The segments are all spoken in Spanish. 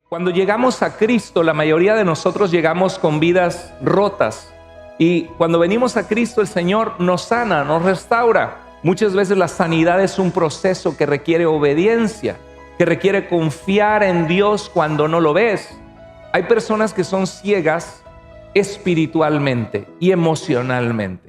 Cuando llegamos a Cristo, la mayoría de nosotros llegamos con vidas rotas. Y cuando venimos a Cristo, el Señor nos sana, nos restaura. Muchas veces la sanidad es un proceso que requiere obediencia, que requiere confiar en Dios cuando no lo ves. Hay personas que son ciegas espiritualmente y emocionalmente.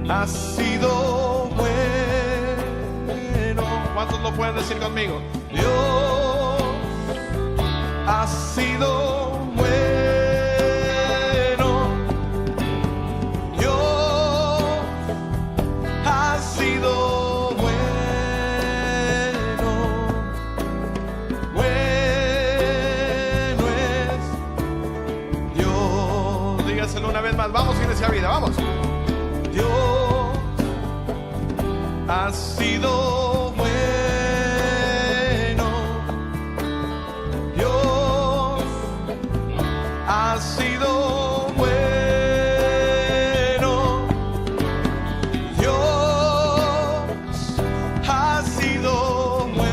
Ha sido bueno. ¿Cuántos lo pueden decir conmigo? Dios ha sido bueno. Dios ha sido bueno. Bueno es Dios. Dígaselo una vez más. Vamos, Iglesia Vida, vamos. Dios ha sido bueno. Dios ha sido bueno. Dios ha sido bueno.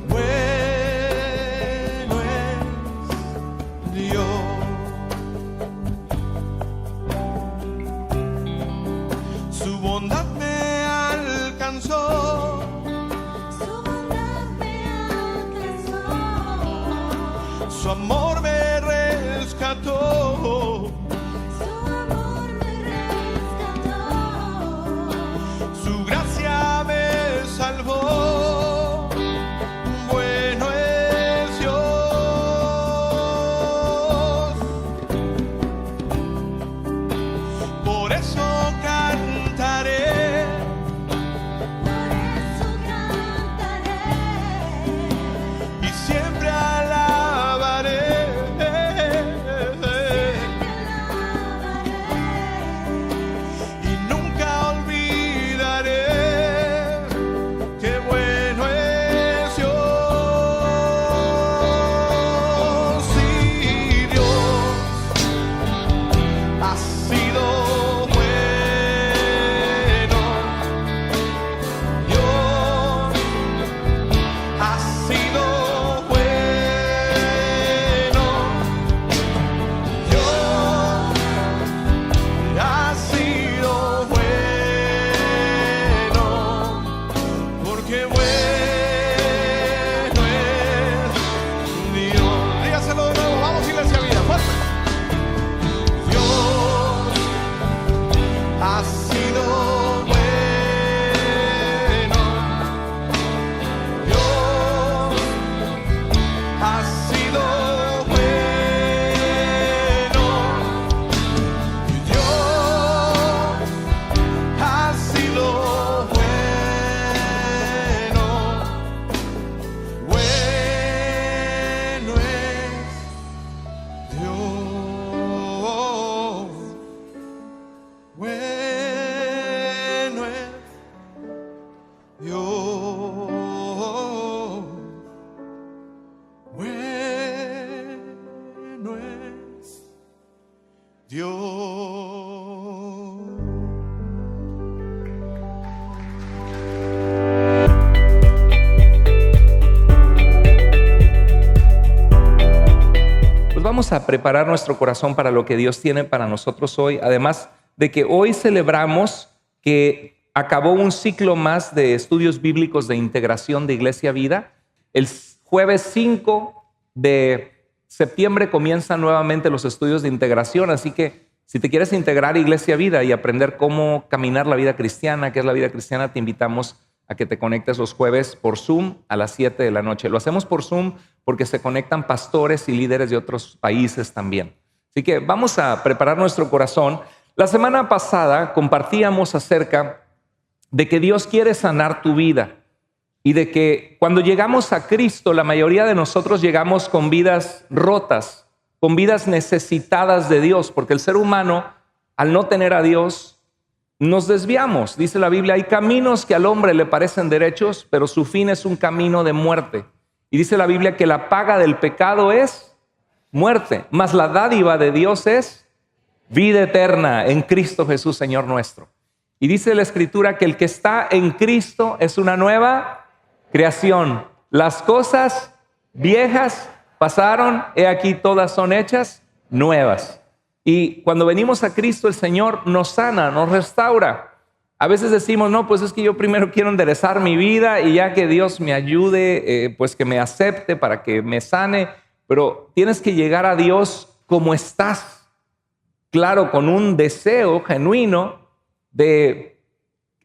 Bueno es Dios. Su bondad me alcanzó. Su bondad me alcanzó. Su amor me rescató. Su amor me rescató. Su gracia me salvó. Bueno es Dios. Por eso cantaré. Por eso cantaré. Y siempre alabaré. Y nunca olvidaré qué bueno es Dios. Sí, Dios ha sido bueno. Dios ha sido bueno. Dios ha sido bueno. Porque bueno es Dios. Dígaselo de nuevo. Vamos, Iglesia Vida. Fuerte. Dios ha sido bueno. Dios ha sido bueno. Dios ha sido bueno. Bueno es Dios. Bueno es Dios. Bueno es Dios. Pues vamos a preparar nuestro corazón para lo que Dios tiene para nosotros hoy. Además de que hoy celebramos que acabó un ciclo más de estudios bíblicos de integración de Iglesia Vida. El jueves 5 de septiembre comienzan nuevamente los estudios de integración, así que si te quieres integrar a Iglesia Vida y aprender cómo caminar la vida cristiana, qué es la vida cristiana, te invitamos a que te conectes los jueves por Zoom a las 7 de la noche. Lo hacemos por Zoom porque se conectan pastores y líderes de otros países también. Así que vamos a preparar nuestro corazón. La semana pasada compartíamos acerca de que Dios quiere sanar tu vida y de que cuando llegamos a Cristo, la mayoría de nosotros llegamos con vidas rotas, con vidas necesitadas de Dios, porque el ser humano, al no tener a Dios, nos desviamos. Dice la Biblia, hay caminos que al hombre le parecen derechos, pero su fin es un camino de muerte. Y dice la Biblia que la paga del pecado es muerte, mas la dádiva de Dios es vida eterna en Cristo Jesús, Señor nuestro. Y dice la Escritura que el que está en Cristo es una nueva creación. Las cosas viejas pasaron, he aquí todas son hechas nuevas. Y cuando venimos a Cristo, el Señor nos sana, nos restaura. A veces decimos, no, pues es que yo primero quiero enderezar mi vida y ya que Dios me ayude, pues que me acepte para que me sane. Pero tienes que llegar a Dios como estás. Claro, con un deseo genuino de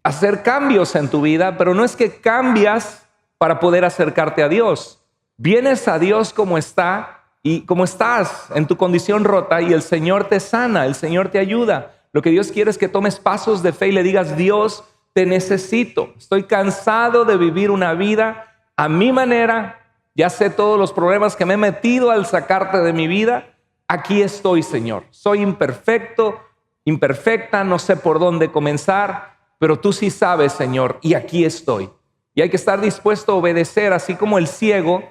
hacer cambios en tu vida, pero no es que cambias para poder acercarte a Dios. Vienes a Dios como está y como estás en tu condición rota y el Señor te sana, el Señor te ayuda. Lo que Dios quiere es que tomes pasos de fe y le digas, Dios, te necesito. Estoy cansado de vivir una vida a mi manera. Ya sé todos los problemas que me he metido al sacarte de mi vida. Aquí estoy, Señor. Soy imperfecto, imperfecta, no sé por dónde comenzar, pero tú sí sabes, Señor, y aquí estoy. Y hay que estar dispuesto a obedecer, así como el ciego,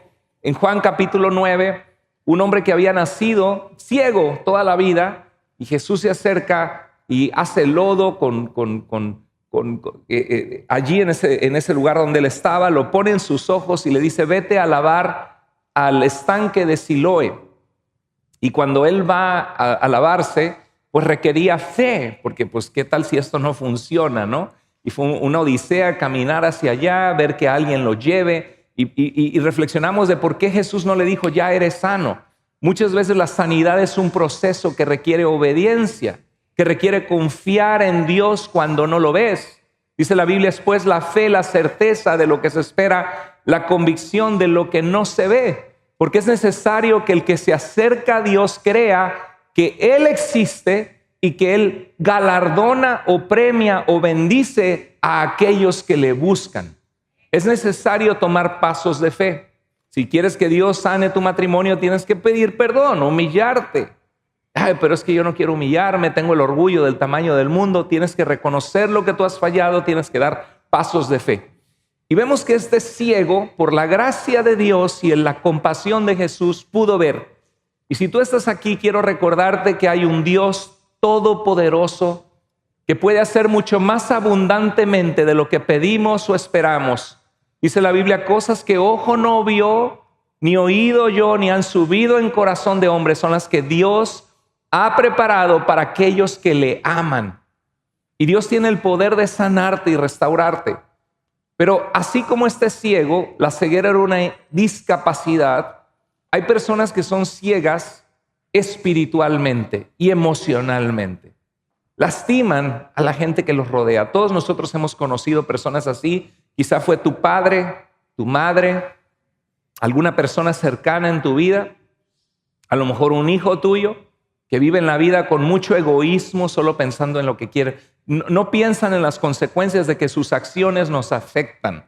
en Juan capítulo 9, un hombre que había nacido ciego toda la vida, y Jesús se acerca y hace lodo allí en ese lugar donde él estaba, lo pone en sus ojos y le dice, vete a lavar al estanque de Siloé. Y cuando él va a lavarse, pues requería fe, porque pues qué tal si esto no funciona, ¿no? Y fue una odisea caminar hacia allá, ver que alguien lo lleve, y reflexionamos de por qué Jesús no le dijo, ya eres sano. Muchas veces la sanidad es un proceso que requiere obediencia, que requiere confiar en Dios cuando no lo ves. Dice la Biblia, es pues la fe, la certeza de lo que se espera, la convicción de lo que no se ve. Porque es necesario que el que se acerca a Dios crea que Él existe y que Él galardona o premia o bendice a aquellos que le buscan. Es necesario tomar pasos de fe. Si quieres que Dios sane tu matrimonio, tienes que pedir perdón, humillarte. Ay, pero es que yo no quiero humillarme, tengo el orgullo del tamaño del mundo. Tienes que reconocer lo que tú has fallado, tienes que dar pasos de fe. Y vemos que este ciego, por la gracia de Dios y en la compasión de Jesús, pudo ver. Y si tú estás aquí, quiero recordarte que hay un Dios todopoderoso que puede hacer mucho más abundantemente de lo que pedimos o esperamos. Dice la Biblia, cosas que ojo no vio, ni oído yo, ni han subido en corazón de hombre, son las que Dios ha preparado para aquellos que le aman. Y Dios tiene el poder de sanarte y restaurarte. Pero así como este ciego, la ceguera era una discapacidad, hay personas que son ciegas espiritualmente y emocionalmente. Lastiman a la gente que los rodea. Todos nosotros hemos conocido personas así. Quizá fue tu padre, tu madre, alguna persona cercana en tu vida, a lo mejor un hijo tuyo que vive en la vida con mucho egoísmo, solo pensando en lo que quiere. No piensan en las consecuencias de que sus acciones nos afectan.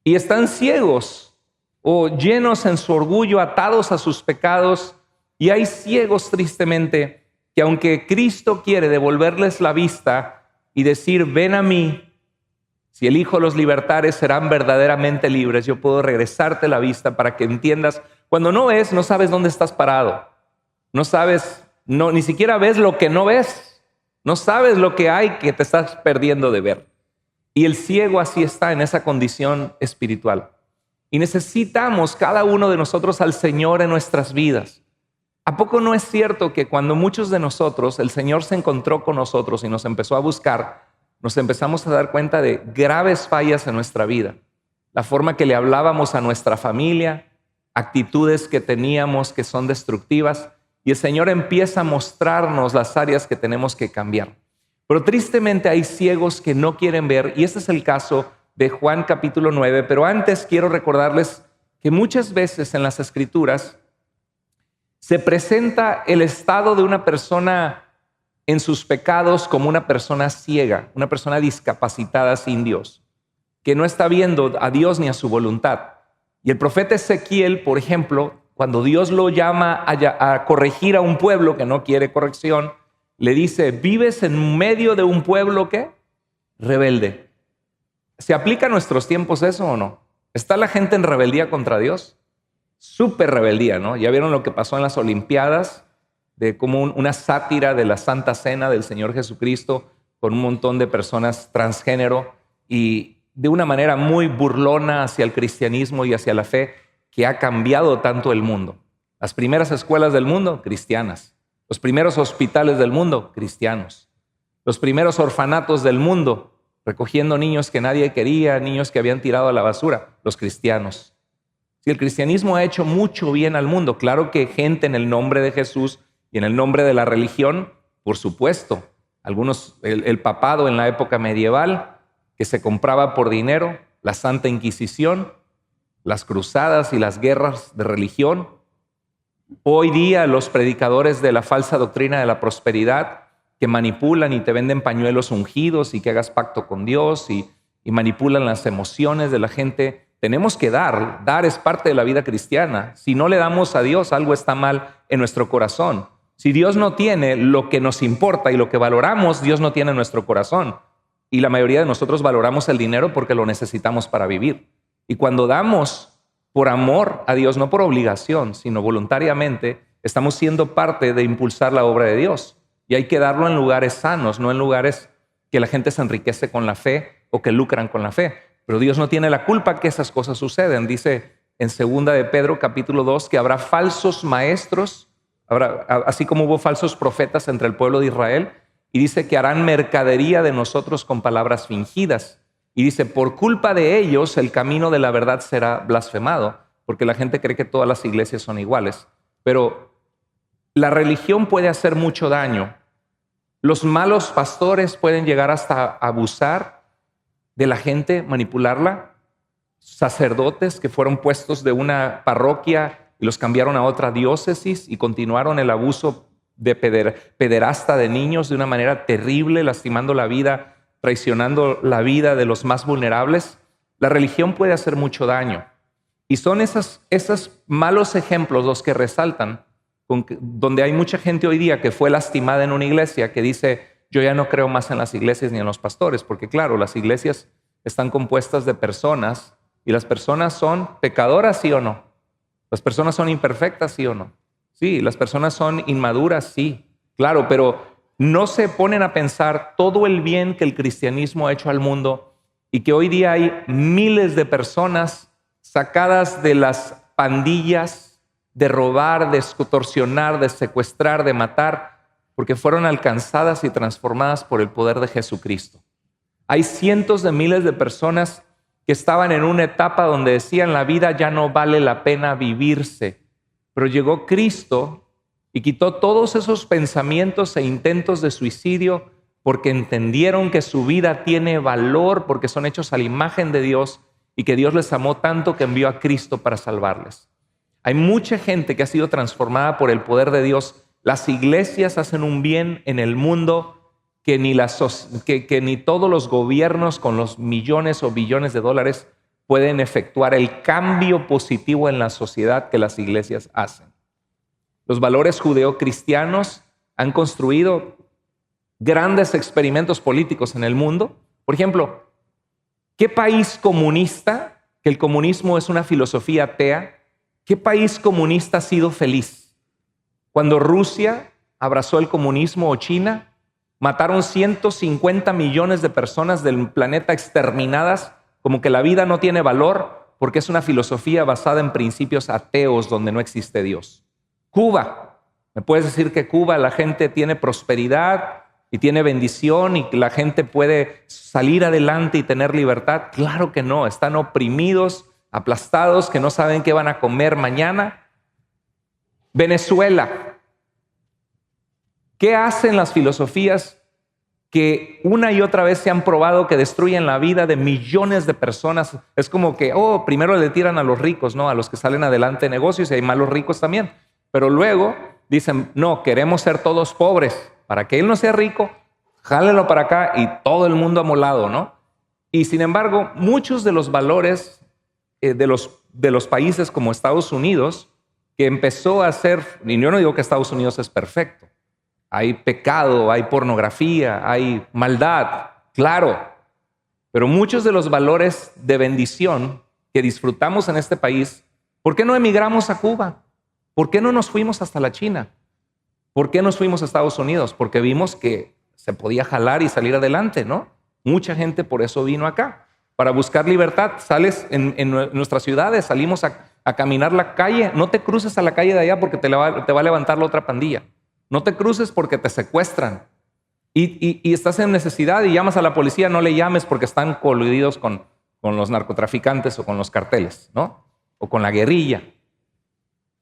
Y están ciegos o llenos en su orgullo, atados a sus pecados. Y hay ciegos, tristemente, que aunque Cristo quiere devolverles la vista y decir, ven a mí, si el Hijo los libertare, serán verdaderamente libres. Yo puedo regresarte la vista para que entiendas. Cuando no ves, no sabes dónde estás parado. No sabes, ni siquiera ves lo que no ves. No sabes lo que hay que te estás perdiendo de ver. Y el ciego así está en esa condición espiritual. Y necesitamos cada uno de nosotros al Señor en nuestras vidas. ¿A poco no es cierto que cuando muchos de nosotros, el Señor se encontró con nosotros y nos empezó a buscar, nos empezamos a dar cuenta de graves fallas en nuestra vida? La forma que le hablábamos a nuestra familia, actitudes que teníamos que son destructivas, y el Señor empieza a mostrarnos las áreas que tenemos que cambiar. Pero tristemente hay ciegos que no quieren ver, y este es el caso de Juan capítulo 9. Pero antes quiero recordarles que muchas veces en las Escrituras se presenta el estado de una persona en sus pecados como una persona ciega, una persona discapacitada sin Dios, que no está viendo a Dios ni a su voluntad. Y el profeta Ezequiel, por ejemplo, cuando Dios lo llama a corregir a un pueblo que no quiere corrección, le dice, ¿vives en medio de un pueblo que rebelde? ¿Se aplica a nuestros tiempos eso o no? ¿Está la gente en rebeldía contra Dios? súper rebeldía, ¿no? Ya vieron lo que pasó en las Olimpiadas, de como una sátira de la Santa Cena del Señor Jesucristo con un montón de personas transgénero y de una manera muy burlona hacia el cristianismo y hacia la fe que ha cambiado tanto el mundo. Las primeras escuelas del mundo, cristianas. Los primeros hospitales del mundo, cristianos. Los primeros orfanatos del mundo, recogiendo niños que nadie quería, niños que habían tirado a la basura, los cristianos. Si el cristianismo ha hecho mucho bien al mundo, claro que gente en el nombre de Jesús y en el nombre de la religión, por supuesto. Algunos, el papado en la época medieval, que se compraba por dinero, la Santa Inquisición, las cruzadas y las guerras de religión. Hoy día los predicadores de la falsa doctrina de la prosperidad que manipulan y te venden pañuelos ungidos y que hagas pacto con Dios y manipulan las emociones de la gente. Tenemos que dar es parte de la vida cristiana. Si no le damos a Dios, algo está mal en nuestro corazón. Si Dios no tiene lo que nos importa y lo que valoramos, Dios no tiene en nuestro corazón. Y la mayoría de nosotros valoramos el dinero porque lo necesitamos para vivir. Y cuando damos por amor a Dios, no por obligación, sino voluntariamente, estamos siendo parte de impulsar la obra de Dios. Y hay que darlo en lugares sanos, no en lugares que la gente se enriquece con la fe o que lucran con la fe. Pero Dios no tiene la culpa que esas cosas suceden. Dice en 2 de Pedro capítulo 2 que habrá falsos maestros, así como hubo falsos profetas entre el pueblo de Israel, y dice que harán mercadería de nosotros con palabras fingidas. Y dice, por culpa de ellos el camino de la verdad será blasfemado, porque la gente cree que todas las iglesias son iguales. Pero la religión puede hacer mucho daño. Los malos pastores pueden llegar hasta abusar de la gente, manipularla. Sacerdotes que fueron puestos de una parroquia y los cambiaron a otra diócesis y continuaron el abuso de pederasta de niños de una manera terrible, lastimando la vida, traicionando la vida de los más vulnerables. La religión puede hacer mucho daño. Y son esos malos ejemplos los que resaltan, donde hay mucha gente hoy día que fue lastimada en una iglesia, que dice, yo ya no creo más en las iglesias ni en los pastores, porque claro, las iglesias están compuestas de personas y las personas son pecadoras, ¿sí o no? Las personas son imperfectas, ¿sí o no? Sí, las personas son inmaduras, sí, claro, pero no se ponen a pensar todo el bien que el cristianismo ha hecho al mundo y que hoy día hay miles de personas sacadas de las pandillas de robar, de extorsionar, de secuestrar, de matar, porque fueron alcanzadas y transformadas por el poder de Jesucristo. Hay cientos de miles de personas que estaban en una etapa donde decían la vida ya no vale la pena vivirse, pero llegó Cristo y quitó todos esos pensamientos e intentos de suicidio porque entendieron que su vida tiene valor, porque son hechos a la imagen de Dios y que Dios les amó tanto que envió a Cristo para salvarles. Hay mucha gente que ha sido transformada por el poder de Dios. Las iglesias hacen un bien en el mundo que ni todos los gobiernos con los millones o billones de dólares pueden efectuar el cambio positivo en la sociedad que las iglesias hacen. Los valores judeocristianos han construido grandes experimentos políticos en el mundo. Por ejemplo, ¿qué país comunista, que el comunismo es una filosofía atea, qué país comunista ha sido feliz? Cuando Rusia abrazó el comunismo o China, mataron 150 millones de personas del planeta exterminadas, como que la vida no tiene valor, porque es una filosofía basada en principios ateos donde no existe Dios. Cuba, ¿me puedes decir que Cuba la gente tiene prosperidad y tiene bendición y que la gente puede salir adelante y tener libertad? Claro que no, están oprimidos, aplastados, que no saben qué van a comer mañana. Venezuela, ¿qué hacen las filosofías que una y otra vez se han probado que destruyen la vida de millones de personas? Es como que, primero le tiran a los ricos, ¿no? A los que salen adelante de negocios, y hay malos ricos también. Pero luego dicen, no, queremos ser todos pobres. Para que él no sea rico, jálenlo para acá y todo el mundo amolado, ¿no? Y sin embargo, muchos de los valores de los países como Estados Unidos, que empezó a hacer, y yo no digo que Estados Unidos es perfecto, hay pecado, hay pornografía, hay maldad, claro, pero muchos de los valores de bendición que disfrutamos en este país ¿Por qué no emigramos a Cuba? ¿Por qué no nos fuimos hasta la China? ¿Por qué nos fuimos a Estados Unidos? Porque vimos que se podía jalar y salir adelante, ¿no? Mucha gente por eso vino acá, para buscar libertad. Sales en nuestras ciudades, salimos a caminar la calle. No te cruces a la calle de allá porque te va a levantar la otra pandilla. No te cruces porque te secuestran. Y estás en necesidad y llamas a la policía, no le llames porque están coludidos con los narcotraficantes o con los carteles, ¿no? O con la guerrilla.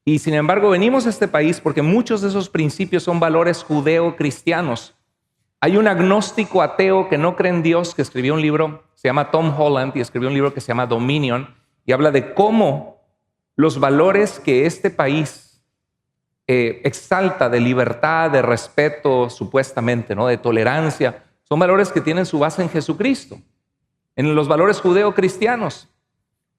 Y sin embargo venimos a este país porque muchos de esos principios son valores judeo-cristianos. Hay un agnóstico ateo que no cree en Dios que escribió un libro, se llama Tom Holland, y escribió un libro que se llama Dominion, y habla de cómo los valores que este país exalta de libertad, de respeto, supuestamente, ¿no? De tolerancia, son valores que tienen su base en Jesucristo, en los valores judeo-cristianos.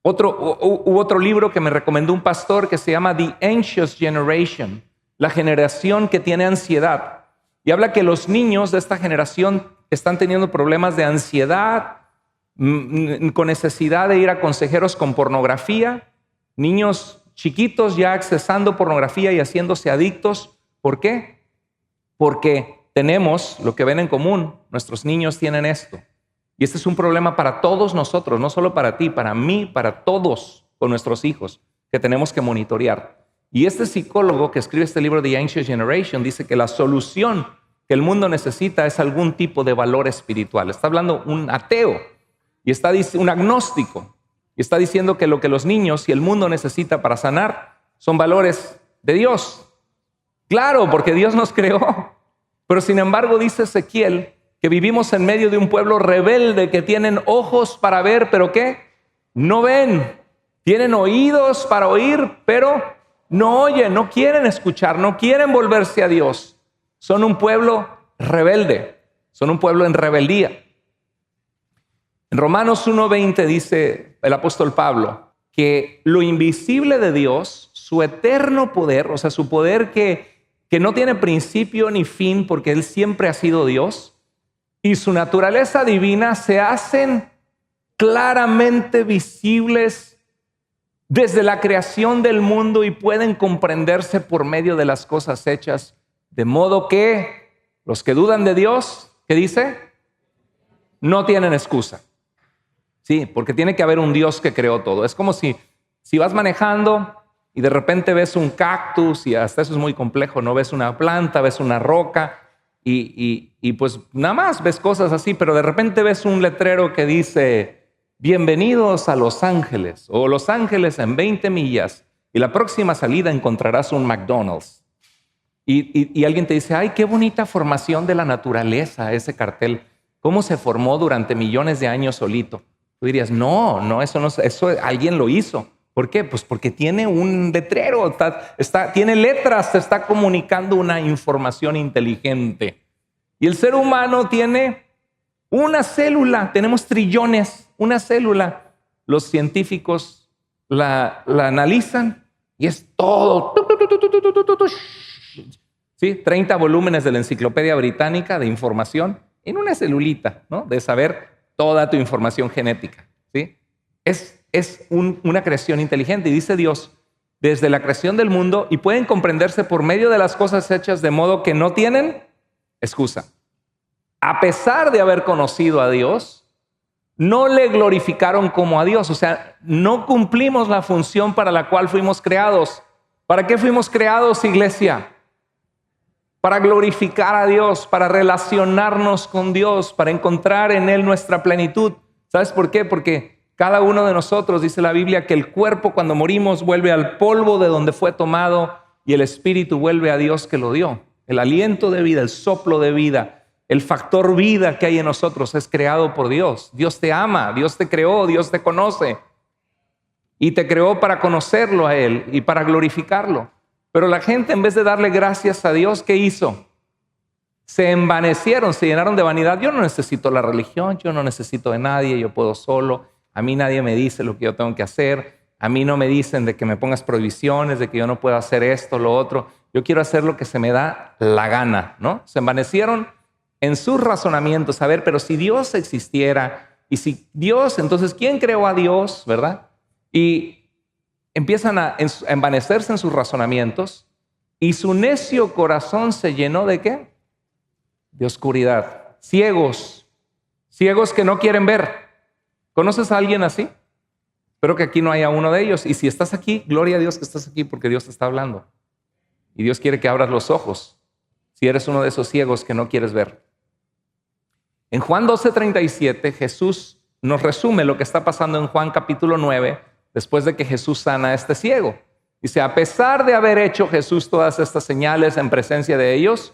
Hubo otro libro que me recomendó un pastor que se llama The Anxious Generation, la generación que tiene ansiedad. Y habla que los niños de esta generación están teniendo problemas de ansiedad, con necesidad de ir a consejeros con pornografía, niños chiquitos ya accesando pornografía y haciéndose adictos. ¿Por qué? Porque tenemos lo que ven en común. Nuestros niños tienen esto. Y este es un problema para todos nosotros, no solo para ti, para mí, para todos con nuestros hijos, que tenemos que monitorear. Y este psicólogo que escribe este libro, The Anxious Generation, dice que la solución que el mundo necesita es algún tipo de valor espiritual. Está hablando un ateo y está un agnóstico y está diciendo que lo que los niños y el mundo necesita para sanar son valores de Dios. Claro, porque Dios nos creó. Pero sin embargo dice Ezequiel que vivimos en medio de un pueblo rebelde que tienen ojos para ver, pero ¿qué? No ven. Tienen oídos para oír, pero no oyen, no quieren escuchar, no quieren volverse a Dios. Son un pueblo rebelde, son un pueblo en rebeldía. En Romanos 1:20 dice el apóstol Pablo que lo invisible de Dios, su eterno poder, o sea, su poder que no tiene principio ni fin porque Él siempre ha sido Dios, y su naturaleza divina se hacen claramente visibles desde la creación del mundo y pueden comprenderse por medio de las cosas hechas, de modo que los que dudan de Dios, ¿qué dice? No tienen excusa. Sí, porque tiene que haber un Dios que creó todo. Es como si vas manejando y de repente ves un cactus, y hasta eso es muy complejo, ¿no? Ves una planta, ves una roca, y pues nada más ves cosas así, pero de repente ves un letrero que dice: bienvenidos a Los Ángeles, o Los Ángeles en 20 millas, y la próxima salida encontrarás un McDonald's. Y alguien te dice: ay, qué bonita formación de la naturaleza ese cartel. ¿Cómo se formó durante millones de años solito? Tú dirías: no, eso alguien lo hizo. ¿Por qué? Pues porque tiene un letrero, tiene letras, se está comunicando una información inteligente. Y el ser humano tiene una célula, tenemos trillones, una célula. Los científicos la analizan y es todo. ¿Sí? 30 volúmenes de la Enciclopedia Británica de información en una celulita, ¿no? De saber toda tu información genética. ¿Sí? Es una creación inteligente, y dice Dios, desde la creación del mundo, y pueden comprenderse por medio de las cosas hechas, de modo que no tienen excusa. A pesar de haber conocido a Dios, no le glorificaron como a Dios. O sea, no cumplimos la función para la cual fuimos creados. ¿Para qué fuimos creados, iglesia? Para glorificar a Dios, para relacionarnos con Dios, para encontrar en Él nuestra plenitud. ¿Sabes por qué? Porque cada uno de nosotros, dice la Biblia, que el cuerpo cuando morimos vuelve al polvo de donde fue tomado, y el espíritu vuelve a Dios que lo dio. El aliento de vida, el soplo de vida, el factor vida que hay en nosotros es creado por Dios. Dios te ama, Dios te creó, Dios te conoce. Y te creó para conocerlo a Él y para glorificarlo. Pero la gente, en vez de darle gracias a Dios, ¿qué hizo? Se envanecieron, se llenaron de vanidad. Yo no necesito la religión, yo no necesito de nadie, yo puedo solo. A mí nadie me dice lo que yo tengo que hacer. A mí no me dicen de que me pongas prohibiciones, de que yo no puedo hacer esto, lo otro. Yo quiero hacer lo que se me da la gana, ¿no? Se envanecieron en sus razonamientos. A ver, pero si Dios existiera, y si Dios, entonces, ¿quién creó a Dios, verdad? Y empiezan a envanecerse en sus razonamientos y su necio corazón se llenó ¿de qué? De oscuridad. Ciegos que no quieren ver. ¿Conoces a alguien así? Espero que aquí no haya uno de ellos. Y si estás aquí, gloria a Dios que estás aquí porque Dios te está hablando. Y Dios quiere que abras los ojos si eres uno de esos ciegos que no quieres ver. En Juan 12:37, Jesús nos resume lo que está pasando en Juan capítulo 9, después de que Jesús sana a este ciego. Dice, a pesar de haber hecho Jesús todas estas señales en presencia de ellos,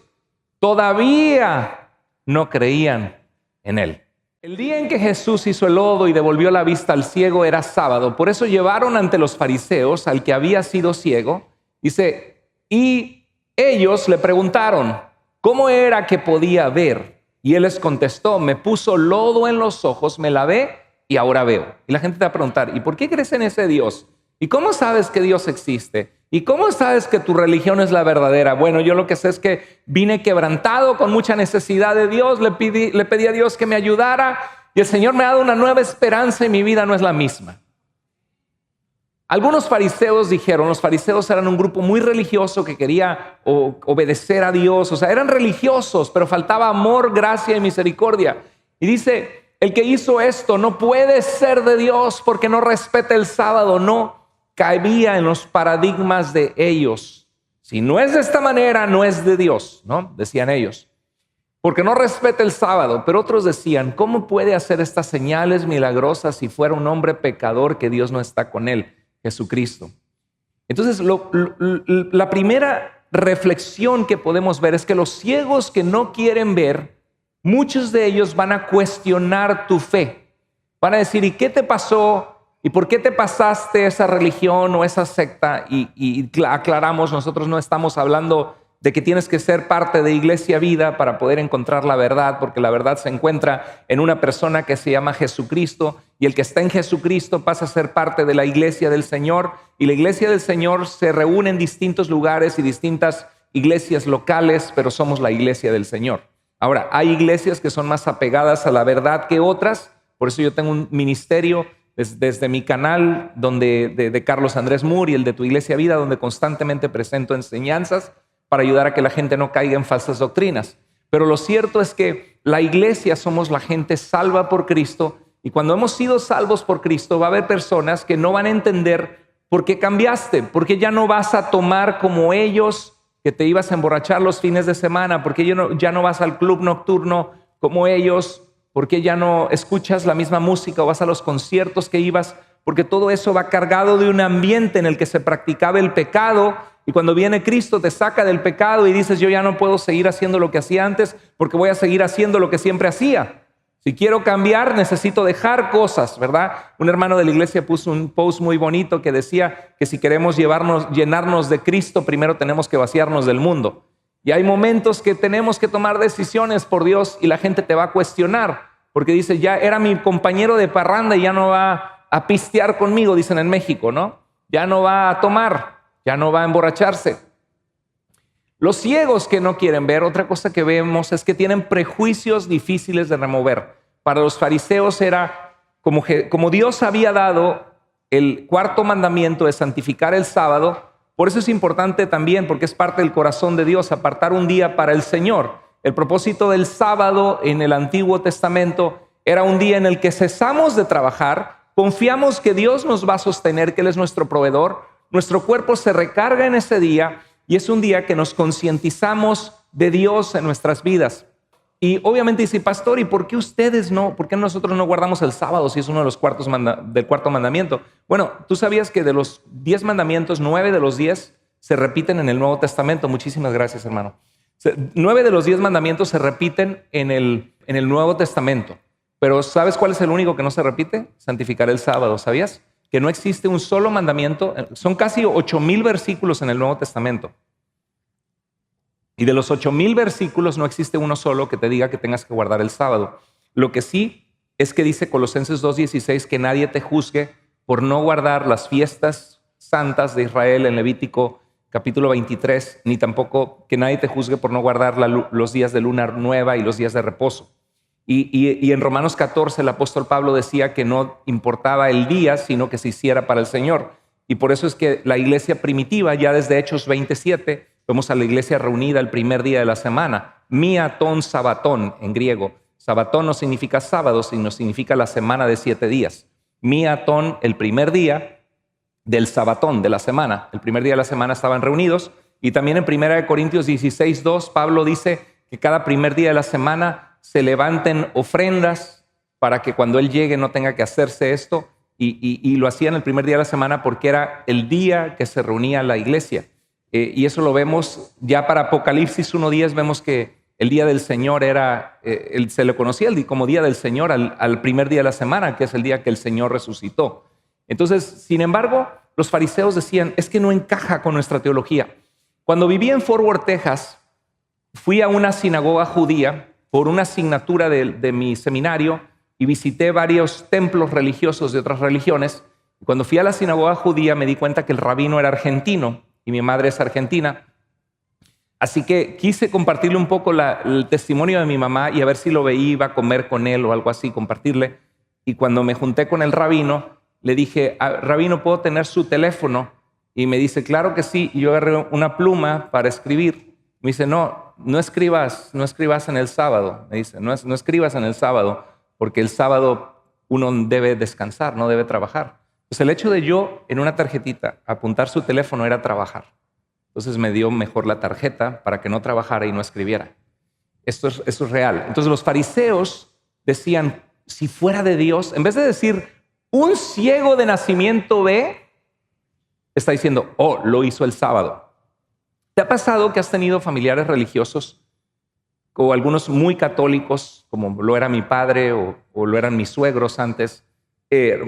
todavía no creían en él. El día en que Jesús hizo el lodo y devolvió la vista al ciego era sábado. Por eso llevaron ante los fariseos al que había sido ciego. Dice, y ellos le preguntaron, ¿cómo era que podía ver? Y él les contestó, me puso lodo en los ojos, me lavé y ahora veo. Y la gente te va a preguntar, ¿y por qué crees en ese Dios? ¿Y cómo sabes que Dios existe? ¿Y cómo sabes que tu religión es la verdadera? Bueno, yo lo que sé es que vine quebrantado con mucha necesidad de Dios, le pedí a Dios que me ayudara y el Señor me ha dado una nueva esperanza y mi vida no es la misma. Algunos fariseos dijeron, los fariseos eran un grupo muy religioso que quería obedecer a Dios, o sea, eran religiosos, pero faltaba amor, gracia y misericordia. Y dice, el que hizo esto no puede ser de Dios porque no respeta el sábado, no cabía en los paradigmas de ellos. Si no es de esta manera, no es de Dios, ¿no? Decían ellos. Porque no respeta el sábado. Pero otros decían, ¿cómo puede hacer estas señales milagrosas si fuera un hombre pecador que Dios no está con él? Jesucristo. Entonces, la primera reflexión que podemos ver es que los ciegos que no quieren ver, muchos de ellos van a cuestionar tu fe. Van a decir, ¿y qué te pasó? ¿Y por qué te pasaste esa religión o esa secta? Y aclaramos, nosotros no estamos hablando de que tienes que ser parte de Iglesia Vida para poder encontrar la verdad, porque la verdad se encuentra en una persona que se llama Jesucristo, y el que está en Jesucristo pasa a ser parte de la Iglesia del Señor, y la Iglesia del Señor se reúne en distintos lugares y distintas iglesias locales, pero somos la Iglesia del Señor. Ahora, hay iglesias que son más apegadas a la verdad que otras, por eso yo tengo un ministerio desde mi canal de Carlos Andrés Moore y el de Tu Iglesia Vida, donde constantemente presento enseñanzas para ayudar a que la gente no caiga en falsas doctrinas. Pero lo cierto es que la iglesia somos la gente salva por Cristo, y cuando hemos sido salvos por Cristo va a haber personas que no van a entender por qué cambiaste, por qué ya no vas a tomar como ellos, que te ibas a emborrachar los fines de semana, por qué ya no vas al club nocturno como ellos, por qué ya no escuchas la misma música o vas a los conciertos que ibas, porque todo eso va cargado de un ambiente en el que se practicaba el pecado. Y cuando viene Cristo te saca del pecado y dices, yo ya no puedo seguir haciendo lo que hacía antes porque voy a seguir haciendo lo que siempre hacía. Si quiero cambiar, necesito dejar cosas, ¿verdad? Un hermano de la iglesia puso un post muy bonito que decía que si queremos llenarnos de Cristo, primero tenemos que vaciarnos del mundo. Y hay momentos que tenemos que tomar decisiones por Dios y la gente te va a cuestionar porque dice, ya era mi compañero de parranda y ya no va a pistear conmigo, dicen en México, ¿no? Ya no va a tomar. Ya no va a emborracharse. Los ciegos que no quieren ver, otra cosa que vemos es que tienen prejuicios difíciles de remover. Para los fariseos era como Dios había dado el cuarto mandamiento de santificar el sábado. Por eso es importante también, porque es parte del corazón de Dios, apartar un día para el Señor. El propósito del sábado en el Antiguo Testamento era un día en el que cesamos de trabajar, confiamos que Dios nos va a sostener, que Él es nuestro proveedor. Nuestro cuerpo se recarga en ese día y es un día que nos concientizamos de Dios en nuestras vidas. Y obviamente dice, pastor, ¿y por qué por qué nosotros no guardamos el sábado si es uno de los del cuarto mandamiento? Bueno, tú sabías que de los 10 mandamientos, 9 de los 10 se repiten en el Nuevo Testamento. Muchísimas gracias, hermano. 9 de los 10 mandamientos se repiten en el Nuevo Testamento. Pero ¿sabes cuál es el único que no se repite? Santificar el sábado, ¿sabías? Que no existe un solo mandamiento. Son casi 8,000 versículos en el Nuevo Testamento. Y de los 8,000 versículos no existe uno solo que te diga que tengas que guardar el sábado. Lo que sí es que dice Colosenses 2:16 que nadie te juzgue por no guardar las fiestas santas de Israel en Levítico capítulo 23, ni tampoco que nadie te juzgue por no guardar los días de luna nueva y los días de reposo. Y en Romanos 14 el apóstol Pablo decía que no importaba el día, sino que se hiciera para el Señor. Y por eso es que la iglesia primitiva, ya desde Hechos 27, vemos a la iglesia reunida el primer día de la semana. Miatón sabatón en griego. Sabatón no significa sábado, sino significa la semana de 7 días. Miatón, el primer día del sabatón, de la semana. El primer día de la semana estaban reunidos. Y también en 1 Corintios 16:2, Pablo dice que cada primer día de la semana se levanten ofrendas para que cuando él llegue no tenga que hacerse esto. Y lo hacían el primer día de la semana porque era el día que se reunía la iglesia. Y eso lo vemos ya para Apocalipsis 1:10, vemos que el día del Señor se le conocía como día del Señor al primer día de la semana, que es el día que el Señor resucitó. Entonces, sin embargo, los fariseos decían, es que no encaja con nuestra teología. Cuando viví en Fort Worth, Texas, fui a una sinagoga judía por una asignatura de mi seminario y visité varios templos religiosos de otras religiones. Cuando fui a la sinagoga judía me di cuenta que el rabino era argentino y mi madre es argentina. Así que quise compartirle un poco el testimonio de mi mamá y a ver si lo veía, iba a comer con él o algo así, compartirle. Y cuando me junté con el rabino, le dije, rabino, ¿puedo tener su teléfono? Y me dice, claro que sí. Y yo agarré una pluma para escribir. Me dice, no escribas en el sábado. Me dice, no escribas en el sábado, porque el sábado uno debe descansar, no debe trabajar. Pues el hecho de yo en una tarjetita apuntar su teléfono era trabajar. Entonces me dio mejor la tarjeta para que no trabajara y no escribiera. Esto es real. Entonces los fariseos decían, si fuera de Dios, en vez de decir, un ciego de nacimiento ve, está diciendo, lo hizo el sábado. ¿Te ha pasado que has tenido familiares religiosos o algunos muy católicos, como lo era mi padre o lo eran mis suegros antes,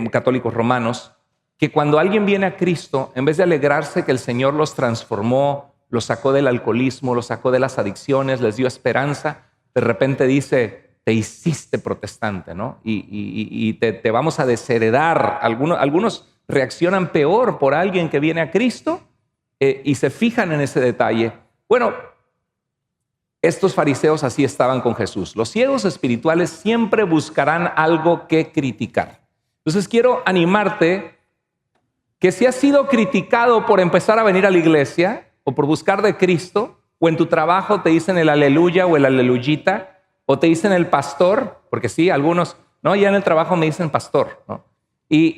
católicos romanos, que cuando alguien viene a Cristo, en vez de alegrarse que el Señor los transformó, los sacó del alcoholismo, los sacó de las adicciones, les dio esperanza, de repente dice, te hiciste protestante, ¿no? Y te vamos a desheredar. Algunos reaccionan peor por alguien que viene a Cristo y se fijan en ese detalle. Bueno, estos fariseos así estaban con Jesús. Los ciegos espirituales siempre buscarán algo que criticar. Entonces quiero animarte que si has sido criticado por empezar a venir a la iglesia o por buscar de Cristo, o en tu trabajo te dicen el aleluya o el aleluyita, o te dicen el pastor, porque sí, algunos, no, ya en el trabajo me dicen pastor, ¿no?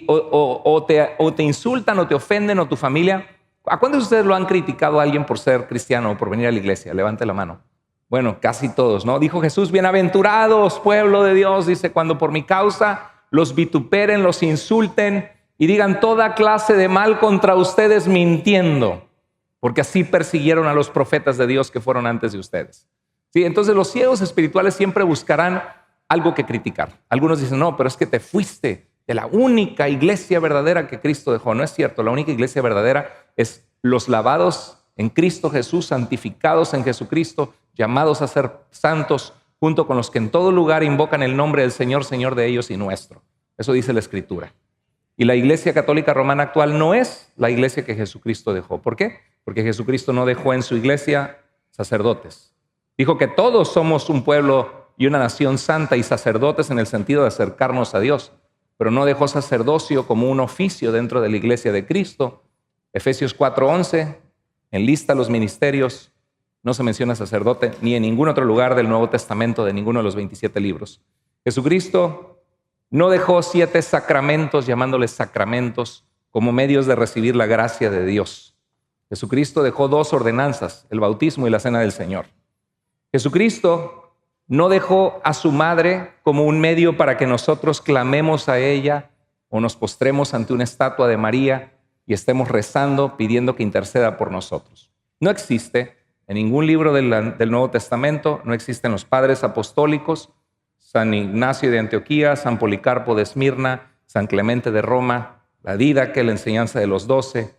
O te insultan o te ofenden o tu familia. ¿A cuántos de ustedes lo han criticado a alguien por ser cristiano o por venir a la iglesia? Levante la mano. Bueno, casi todos, ¿no? Dijo Jesús, bienaventurados, pueblo de Dios, dice, cuando por mi causa los vituperen, los insulten y digan toda clase de mal contra ustedes mintiendo, porque así persiguieron a los profetas de Dios que fueron antes de ustedes. ¿Sí? Entonces los ciegos espirituales siempre buscarán algo que criticar. Algunos dicen, no, pero es que te fuiste de la única iglesia verdadera que Cristo dejó. No es cierto, la única iglesia verdadera es los lavados en Cristo Jesús, santificados en Jesucristo, llamados a ser santos, junto con los que en todo lugar invocan el nombre del Señor, Señor de ellos y nuestro. Eso dice la Escritura. Y la Iglesia Católica Romana actual no es la iglesia que Jesucristo dejó. ¿Por qué? Porque Jesucristo no dejó en su iglesia sacerdotes. Dijo que todos somos un pueblo y una nación santa y sacerdotes en el sentido de acercarnos a Dios, pero no dejó sacerdocio como un oficio dentro de la iglesia de Cristo. Efesios 4:11 enlista los ministerios, no se menciona sacerdote ni en ningún otro lugar del Nuevo Testamento de ninguno de los 27 libros. Jesucristo no dejó 7 sacramentos, llamándoles sacramentos, como medios de recibir la gracia de Dios. Jesucristo dejó 2 ordenanzas, el bautismo y la cena del Señor. Jesucristo no dejó a su madre como un medio para que nosotros clamemos a ella o nos postremos ante una estatua de María y estemos rezando pidiendo que interceda por nosotros. No existe en ningún libro del Nuevo Testamento, no existen los padres apostólicos, San Ignacio de Antioquía, San Policarpo de Esmirna, San Clemente de Roma, la Didaque, la enseñanza de los 12,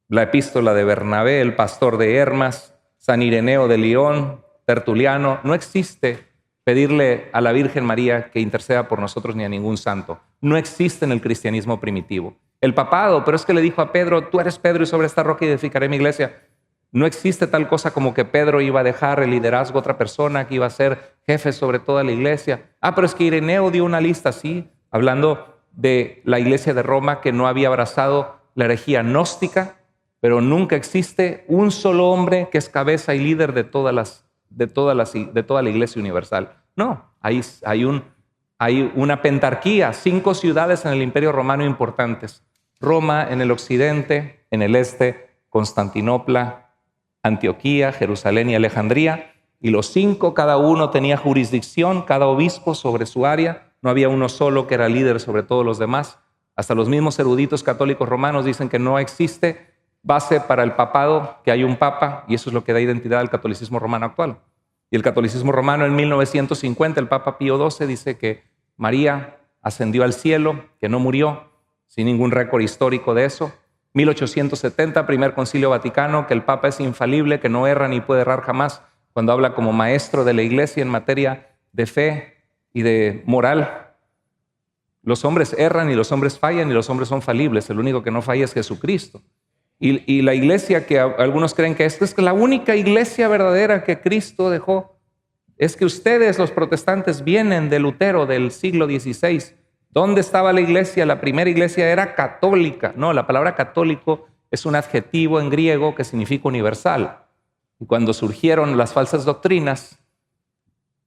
la epístola de Bernabé, el pastor de Hermas, San Ireneo de León, Tertuliano. No existe pedirle a la Virgen María que interceda por nosotros ni a ningún santo. No existe en el cristianismo primitivo. El papado, pero es que le dijo a Pedro, tú eres Pedro y sobre esta roca edificaré mi iglesia. No existe tal cosa como que Pedro iba a dejar el liderazgo a otra persona, que iba a ser jefe sobre toda la iglesia. Pero es que Ireneo dio una lista así, hablando de la iglesia de Roma que no había abrazado la herejía gnóstica, pero nunca existe un solo hombre que es cabeza y líder de toda la Iglesia universal. No, hay una pentarquía, 5 ciudades en el Imperio Romano importantes. Roma en el occidente, en el este, Constantinopla, Antioquía, Jerusalén y Alejandría. Y los 5, cada uno tenía jurisdicción, cada obispo sobre su área. No había uno solo que era líder sobre todos los demás. Hasta los mismos eruditos católicos romanos dicen que no existe base para el papado, que hay un papa, y eso es lo que da identidad al catolicismo romano actual. Y el catolicismo romano en 1950, el Papa Pío XII dice que María ascendió al cielo, que no murió, sin ningún récord histórico de eso. 1870, primer concilio vaticano, que el Papa es infalible, que no erra ni puede errar jamás, cuando habla como maestro de la Iglesia en materia de fe y de moral. Los hombres erran y los hombres fallan y los hombres son falibles. El único que no falla es Jesucristo. Y la iglesia que algunos creen que esta es la única iglesia verdadera que Cristo dejó, es que ustedes, los protestantes, vienen de Lutero del siglo XVI. ¿Dónde estaba la iglesia? La primera iglesia era católica. No, la palabra católico es un adjetivo en griego que significa universal. Y cuando surgieron las falsas doctrinas,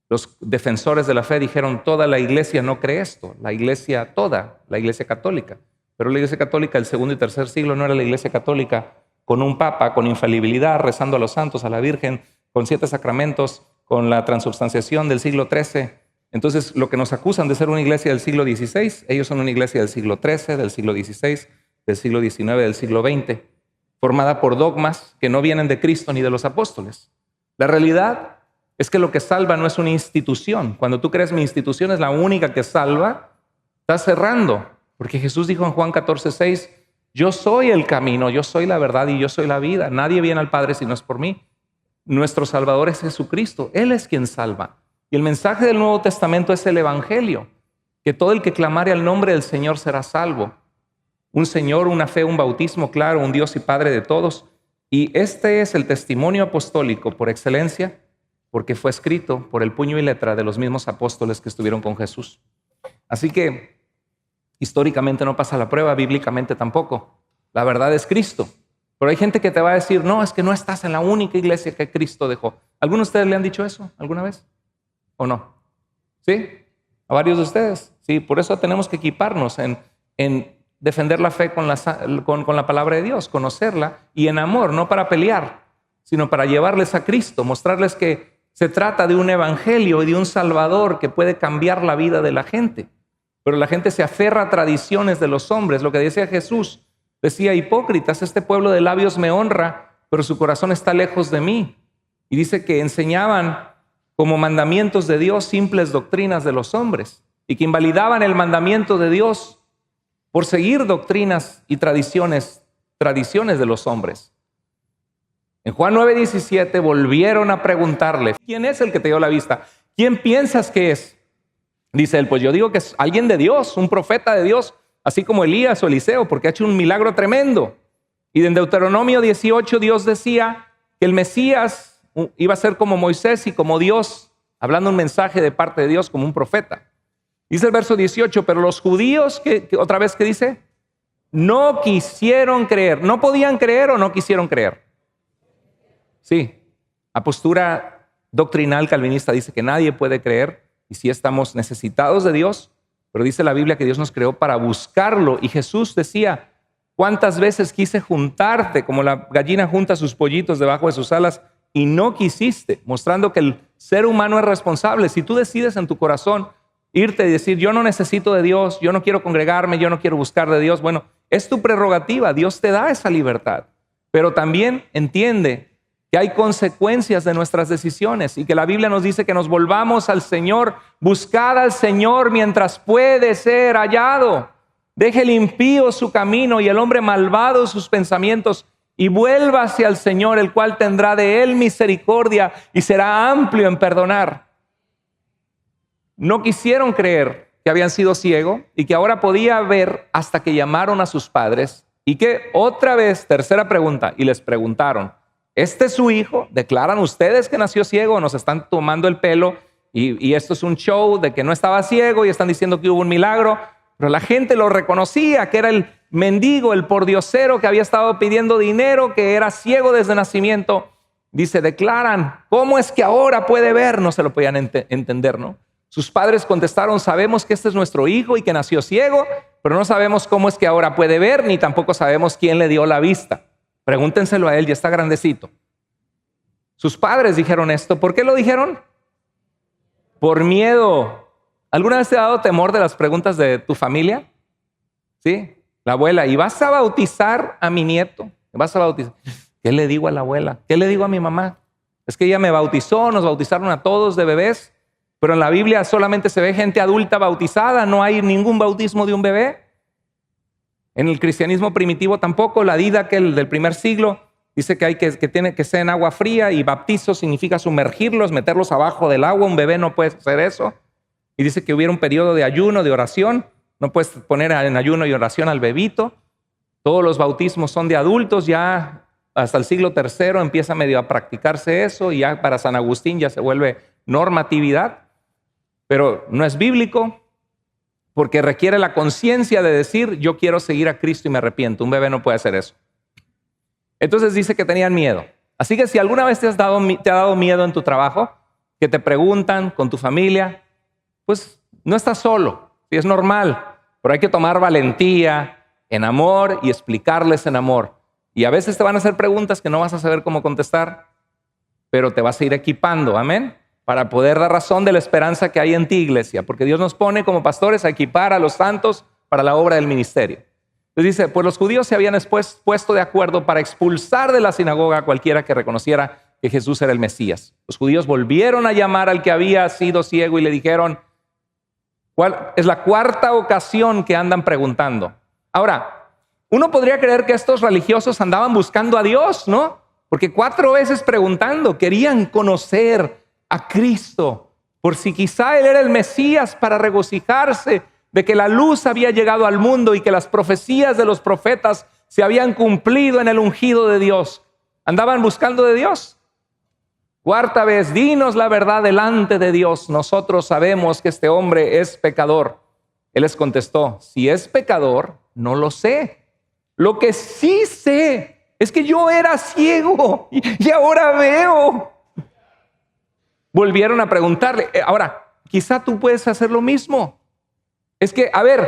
los defensores de la fe dijeron, toda la iglesia no cree esto, la iglesia toda, la iglesia católica. Pero la iglesia católica del segundo y tercer siglo no era la iglesia católica con un papa, con infalibilidad, rezando a los santos, a la Virgen, con 7 sacramentos, con la transubstanciación del siglo XIII. Entonces, lo que nos acusan de ser una iglesia del siglo XVI, ellos son una iglesia del siglo XIII, del siglo XVI, del siglo XIX, del siglo XX, formada por dogmas que no vienen de Cristo ni de los apóstoles. La realidad es que lo que salva no es una institución. Cuando tú crees mi institución es la única que salva, estás cerrando. Porque Jesús dijo en Juan 14:6, yo soy el camino, yo soy la verdad y yo soy la vida. Nadie viene al Padre si no es por mí. Nuestro Salvador es Jesucristo. Él es quien salva. Y el mensaje del Nuevo Testamento es el Evangelio, que todo el que clamare al nombre del Señor será salvo. Un Señor, una fe, un bautismo, claro, un Dios y Padre de todos. Y este es el testimonio apostólico por excelencia, porque fue escrito por el puño y letra de los mismos apóstoles que estuvieron con Jesús. Así que históricamente no pasa la prueba, bíblicamente tampoco. La verdad es Cristo. Pero hay gente que te va a decir, no, es que no estás en la única iglesia que Cristo dejó. ¿Algunos de ustedes le han dicho eso alguna vez? ¿O no? ¿Sí? ¿A varios de ustedes? Sí, por eso tenemos que equiparnos en defender la fe con la palabra de Dios, conocerla y en amor, no para pelear, sino para llevarles a Cristo, mostrarles que se trata de un evangelio y de un Salvador que puede cambiar la vida de la gente. Pero la gente se aferra a tradiciones de los hombres. Lo que decía Jesús, decía, hipócritas, este pueblo de labios me honra, pero su corazón está lejos de mí. Y dice que enseñaban como mandamientos de Dios simples doctrinas de los hombres y que invalidaban el mandamiento de Dios por seguir doctrinas y tradiciones de los hombres. En Juan 9:17 volvieron a preguntarle, ¿quién es el que te dio la vista? ¿Quién piensas que es? Dice él, pues yo digo que es alguien de Dios, un profeta de Dios, así como Elías o Eliseo, porque ha hecho un milagro tremendo. Y en Deuteronomio 18 Dios decía que el Mesías iba a ser como Moisés y como Dios, hablando un mensaje de parte de Dios como un profeta. Dice el verso 18, pero los judíos, otra vez que dice, no quisieron creer. ¿No podían creer o no quisieron creer? Sí, la postura doctrinal calvinista dice que nadie puede creer y sí estamos necesitados de Dios, pero dice la Biblia que Dios nos creó para buscarlo. Y Jesús decía, ¿cuántas veces quise juntarte como la gallina junta sus pollitos debajo de sus alas y no quisiste? Mostrando que el ser humano es responsable. Si tú decides en tu corazón irte y decir, yo no necesito de Dios, yo no quiero congregarme, yo no quiero buscar de Dios, bueno, es tu prerrogativa, Dios te da esa libertad. Pero también entiende que hay consecuencias de nuestras decisiones y que la Biblia nos dice que nos volvamos al Señor. Buscad al Señor mientras puede ser hallado. Deje el impío su camino y el hombre malvado sus pensamientos y vuélvase al Señor, el cual tendrá de él misericordia y será amplio en perdonar. No quisieron creer que habían sido ciegos y que ahora podía ver hasta que llamaron a sus padres y que otra vez, tercera pregunta, y les preguntaron, ¿este es su hijo? ¿Declaran ustedes que nació ciego o nos están tomando el pelo? Y esto es un show de que no estaba ciego y están diciendo que hubo un milagro. Pero la gente lo reconocía, que era el mendigo, el pordiosero que había estado pidiendo dinero, que era ciego desde nacimiento. Dice, declaran, ¿cómo es que ahora puede ver? No se lo podían entender, ¿no? Sus padres contestaron, sabemos que este es nuestro hijo y que nació ciego, pero no sabemos cómo es que ahora puede ver, ni tampoco sabemos quién le dio la vista. Pregúntenselo a él, ya está grandecito. Sus padres dijeron esto. ¿Por qué lo dijeron? Por miedo. ¿Alguna vez te ha dado temor de las preguntas de tu familia? ¿Sí? La abuela, ¿y vas a bautizar a mi nieto? ¿Vas a bautizar? ¿Qué le digo a la abuela? ¿Qué le digo a mi mamá? Es que ella me bautizó, nos bautizaron a todos de bebés, pero en la Biblia solamente se ve gente adulta bautizada, no hay ningún bautismo de un bebé. En el cristianismo primitivo tampoco, la Didaquel del primer siglo dice que tiene que ser en agua fría, y bautizo significa sumergirlos, meterlos abajo del agua. Un bebé no puede hacer eso. Y dice que hubiera un periodo de ayuno, de oración. No puedes poner en ayuno y oración al bebito. Todos los bautismos son de adultos. Ya hasta el siglo III empieza medio a practicarse eso, y ya para San Agustín ya se vuelve normatividad. Pero no es bíblico, porque requiere la conciencia de decir, yo quiero seguir a Cristo y me arrepiento. Un bebé no puede hacer eso. Entonces dice que tenían miedo. Así que si alguna vez te ha dado miedo en tu trabajo, que te preguntan con tu familia, pues no estás solo. Sí, es normal, pero hay que tomar valentía en amor y explicarles en amor. Y a veces te van a hacer preguntas que no vas a saber cómo contestar, pero te vas a ir equipando, amén, para poder dar razón de la esperanza que hay en ti, iglesia, porque Dios nos pone como pastores a equipar a los santos para la obra del ministerio. Entonces dice, pues los judíos se habían puesto de acuerdo para expulsar de la sinagoga a cualquiera que reconociera que Jesús era el Mesías. Los judíos volvieron a llamar al que había sido ciego y le dijeron, ¿cuál es la cuarta ocasión que andan preguntando? Ahora, uno podría creer que estos religiosos andaban buscando a Dios, ¿no? Porque 4 veces preguntando, querían conocer a Cristo, por si quizá Él era el Mesías, para regocijarse de que la luz había llegado al mundo y que las profecías de los profetas se habían cumplido en el ungido de Dios. Andaban buscando de Dios. 4ª vez, dinos la verdad delante de Dios. Nosotros sabemos que este hombre es pecador. Él les contestó, si es pecador, no lo sé. Lo que sí sé es que yo era ciego y ahora veo. Volvieron a preguntarle. Ahora, quizá tú puedes hacer lo mismo. Es que, a ver,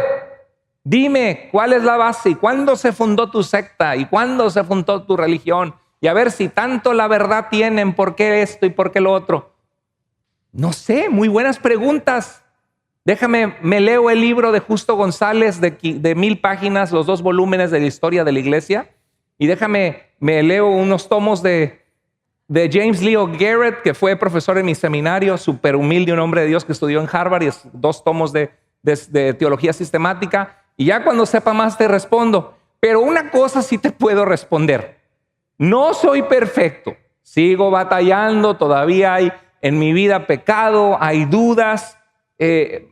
dime cuál es la base y cuándo se fundó tu secta y cuándo se fundó tu religión. Y a ver si tanto la verdad tienen, por qué esto y por qué lo otro. No sé, muy buenas preguntas. Déjame, me leo el libro de Justo González de 1000 páginas, los 2 volúmenes de la historia de la iglesia. Y me leo unos tomos de James Leo Garrett, que fue profesor en mi seminario, súper humilde, un hombre de Dios que estudió en Harvard, y 2 tomos de teología sistemática. Y ya cuando sepa más te respondo. Pero una cosa sí te puedo responder. No soy perfecto. Sigo batallando, todavía hay en mi vida pecado, hay dudas,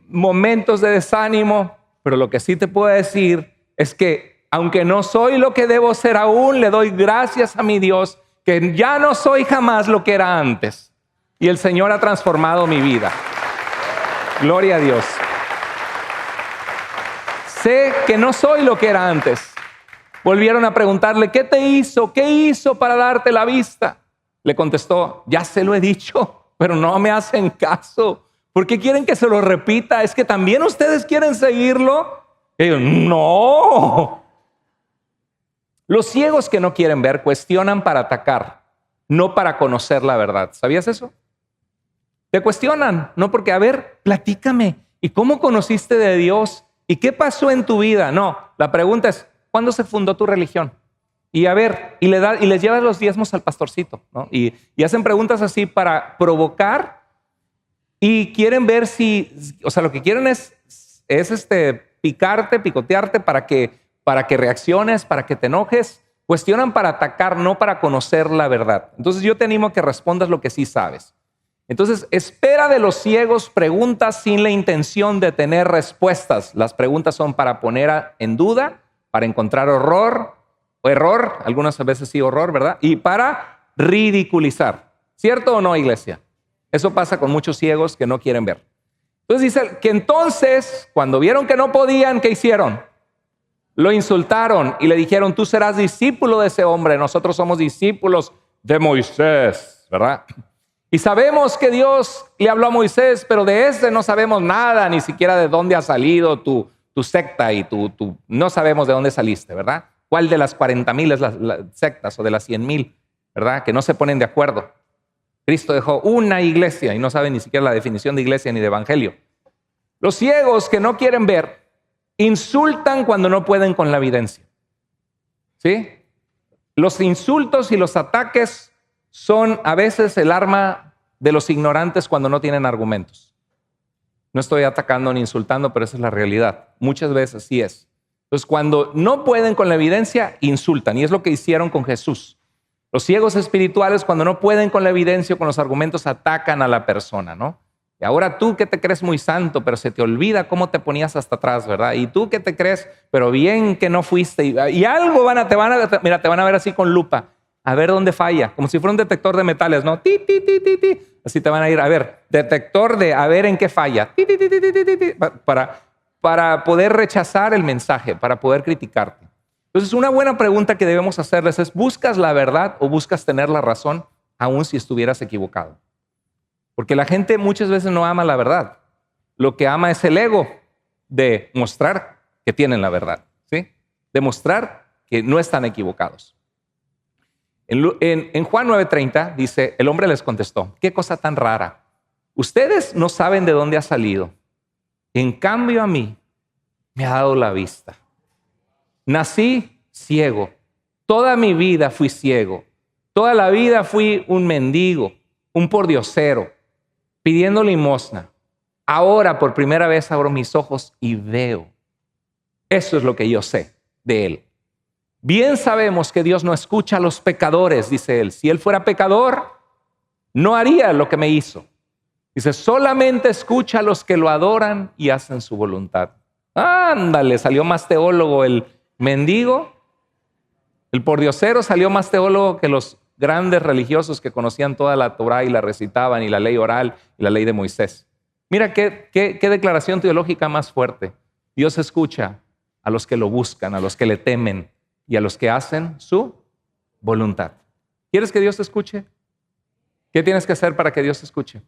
momentos de desánimo. Pero lo que sí te puedo decir es que aunque no soy lo que debo ser aún, le doy gracias a mi Dios que ya no soy jamás lo que era antes. Y el Señor ha transformado mi vida. Gloria a Dios. Sé que no soy lo que era antes. Volvieron a preguntarle, ¿qué te hizo? ¿Qué hizo para darte la vista? Le contestó, ya se lo he dicho, pero no me hacen caso. ¿Por qué quieren que se lo repita? ¿Es que también ustedes quieren seguirlo? Y ellos, no. Los ciegos que no quieren ver cuestionan para atacar, no para conocer la verdad. ¿Sabías eso? Te cuestionan, no porque, a ver, platícame. ¿Y cómo conociste de Dios? ¿Y qué pasó en tu vida? No, la pregunta es, ¿cuándo se fundó tu religión? Y a ver, y les llevas los diezmos al pastorcito, ¿no? Y hacen preguntas así para provocar y quieren ver si, o sea, lo que quieren es picarte, picotearte para que reacciones, para que te enojes. Cuestionan para atacar, no para conocer la verdad. Entonces yo te animo a que respondas lo que sí sabes. Entonces, espera de los ciegos preguntas sin la intención de tener respuestas. Las preguntas son para poner en duda, para encontrar error, algunas veces sí horror, ¿verdad? Y para ridiculizar. ¿Cierto o no, iglesia? Eso pasa con muchos ciegos que no quieren ver. Entonces dice que entonces, cuando vieron que no podían, ¿qué hicieron? Lo insultaron y le dijeron, tú serás discípulo de ese hombre, nosotros somos discípulos de Moisés, ¿verdad? Y sabemos que Dios le habló a Moisés, pero de este no sabemos nada, ni siquiera de dónde ha salido tu secta y no sabemos de dónde saliste, ¿verdad? ¿Cuál de las 40,000 es las sectas o de las 100,000, ¿verdad? Que no se ponen de acuerdo. Cristo dejó una iglesia y no sabe ni siquiera la definición de iglesia ni de evangelio. Los ciegos que no quieren ver insultan cuando no pueden con la evidencia. ¿Sí? Los insultos y los ataques son a veces el arma de los ignorantes cuando no tienen argumentos. No estoy atacando ni insultando, pero esa es la realidad. Muchas veces sí es. Entonces, cuando no pueden con la evidencia, insultan. Y es lo que hicieron con Jesús. Los ciegos espirituales, cuando no pueden con la evidencia o con los argumentos, atacan a la persona, ¿no? Y ahora tú que te crees muy santo, pero se te olvida cómo te ponías hasta atrás, ¿verdad? Y tú que te crees, pero bien que no fuiste. Y algo te van a ver así con lupa. A ver dónde falla. Como si fuera un detector de metales, ¿no? Ti, ti, ti, ti, ti. Así te van a ir, a ver, detector de a ver en qué falla. Ti, ti, ti, ti, ti, ti, ti. Para poder rechazar el mensaje, para poder criticarte. Entonces, una buena pregunta que debemos hacerles es, ¿buscas la verdad o buscas tener la razón aun si estuvieras equivocado? Porque la gente muchas veces no ama la verdad. Lo que ama es el ego de mostrar que tienen la verdad, ¿sí? De mostrar que no están equivocados. En Juan 9:30 dice, el hombre les contestó, qué cosa tan rara. Ustedes no saben de dónde ha salido. En cambio a mí me ha dado la vista. Nací ciego. Toda mi vida fui ciego. Toda la vida fui un mendigo, un pordiosero, pidiendo limosna. Ahora por primera vez abro mis ojos y veo. Eso es lo que yo sé de él. Bien sabemos que Dios no escucha a los pecadores, dice él. Si él fuera pecador, no haría lo que me hizo. Dice, solamente escucha a los que lo adoran y hacen su voluntad. Ándale, salió más teólogo el mendigo. El pordiosero salió más teólogo que los grandes religiosos que conocían toda la Torá y la recitaban, y la ley oral y la ley de Moisés. Mira qué declaración teológica más fuerte. Dios escucha a los que lo buscan, a los que le temen y a los que hacen su voluntad. ¿Quieres que Dios te escuche? ¿Qué tienes que hacer para que Dios te escuche?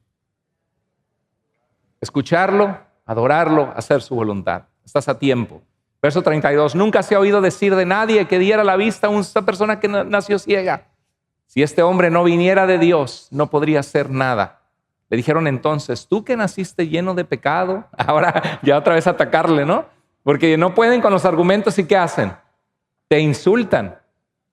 Escucharlo, adorarlo, hacer su voluntad. Estás a tiempo. Verso 32. Nunca se ha oído decir de nadie que diera la vista a una persona que nació ciega. Si este hombre no viniera de Dios, no podría hacer nada. Le dijeron entonces, tú que naciste lleno de pecado, ahora ya otra vez atacarle, ¿no? Porque no pueden con los argumentos, ¿y qué hacen? Te insultan.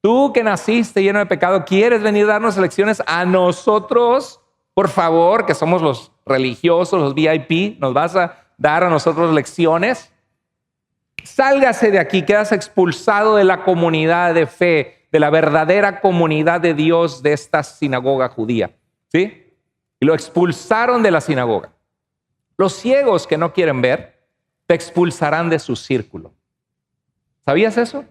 Tú que naciste lleno de pecado, ¿quieres venir a darnos lecciones a nosotros? Por favor, que somos los religiosos, los VIP, ¿nos vas a dar a nosotros lecciones? Sálgase de aquí, quedas expulsado de la comunidad de fe, de la verdadera comunidad de Dios de esta sinagoga judía, ¿sí? Y lo expulsaron de la sinagoga. Los ciegos que no quieren ver, te expulsarán de su círculo. ¿Sabías eso?